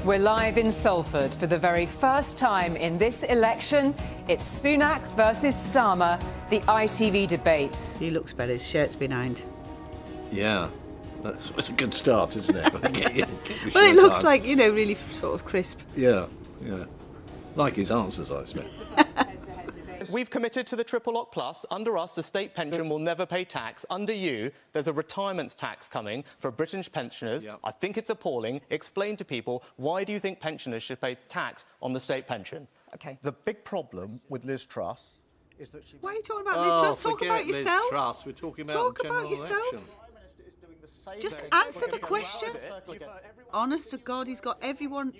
We're live in Salford for the very first time in this election. It's Sunak versus Starmer, the ITV debate. He looks better. His shirt's been ironed. Yeah, that's a good start, isn't it? Well, it looks like, you know, really sort of crisp. Yeah. Like his answers, I expect. We've committed to the Triple Lock Plus. Under us, the state pension will never pay tax. Under you, there's a retirement tax coming for British pensioners. Yep. I think it's appalling. Explain to people, why do you think pensioners should pay tax on the state pension? OK. The big problem with Liz Truss is that she... Why are you talking about Liz Truss? Talk about Liz yourself. Truss. We're talking about Talk the general about yourself. election. Just answer the question. Honest to God, he's got everyone...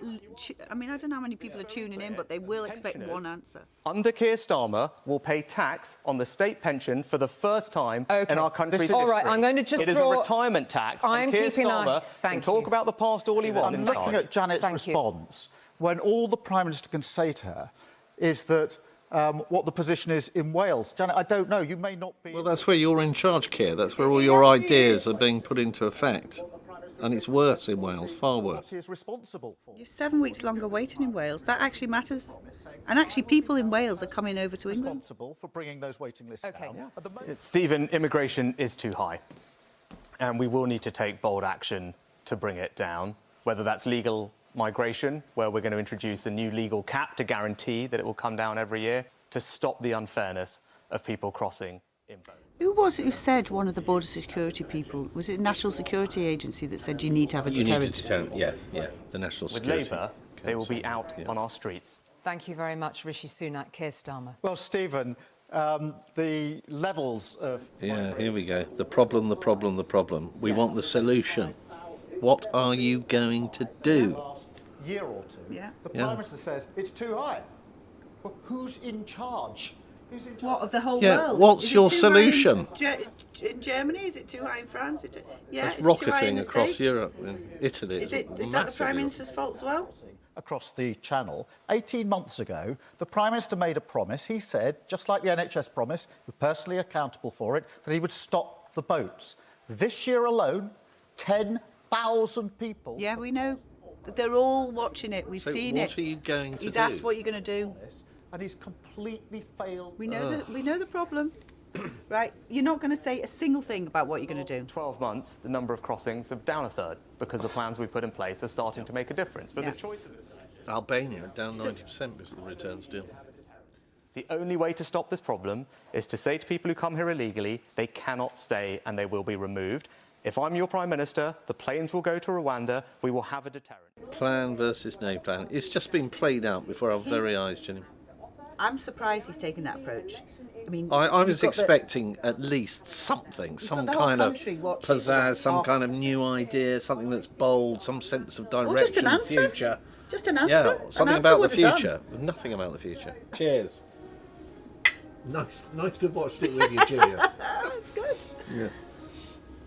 I mean, I don't know how many people are tuning in, but they will expect one answer. Under Keir Starmer will pay tax on the state pension for the first time in our country's history. All right, I'm going to just It is a retirement tax, and Keir Starmer can talk about the past all he wants. I'm looking at Janet's response when all the Prime Minister can say to her is that what the position is in Wales. Janet, I don't know. You may not be... Well, that's where you're in charge, Keir. That's where all your ideas are being put into effect. And it's worse in Wales, far worse. He is responsible for. You're 7 weeks longer waiting in Wales. That actually matters. And actually, people in Wales are coming over to England. Responsible for bringing those waiting lists down. Yeah. At the moment... Stephen, immigration is too high. And we will need to take bold action to bring it down, whether that's legal migration, where we're going to introduce a new legal cap to guarantee that it will come down every year, to stop the unfairness of people crossing in boats. Who was it who said, one of the border security people, was it National Security Agency that said you need to have a deterrent? You need a deterrent, yeah, the National Security. With Labour, they will be out on our streets. Thank you very much, Rishi Sunak. Keir Starmer. Well, Stephen, the levels of... Yeah, here we go. The problem. We want the solution. What are you going to do? Year or two, the Prime Minister says it's too high. Well, who's in charge? Who's in charge? What, of the whole Yeah, world? what's Is it your too solution? high in Germany? Is it too high in France? It's is it too high in rocketing the across States? Europe and Italy. Is that the massively Prime Minister's fault as well? Across the channel. 18 months ago, the Prime Minister made a promise. He said, just like the NHS promise, we're personally accountable for it, that he would stop the boats. This year alone, 10,000 people... Yeah, we know. They're all watching it. We've seen it. What are you going to do? He's asked what you're going to do. And he's completely failed. We know the problem. Right? You're not going to say a single thing about what you're going to do. 12 months, the number of crossings are down a third because the plans we put in place are starting to make a difference. But the choice of this... Albania down 90% because of the returns deal. The only way to stop this problem is to say to people who come here illegally, they cannot stay and they will be removed. If I'm your Prime Minister, the planes will go to Rwanda, we will have a deterrent. Plan versus no plan. It's just been played out before our very eyes, Jenny. I'm surprised he's taken that approach. I mean, I was expecting at least something, some kind of pizzazz, some kind of new idea, something that's bold, some sense of direction, just an answer. future. Just an answer. Yeah, something about the future. Nothing about the future. Cheers. Nice to have watched it with you, Gillian. That's good. Yeah.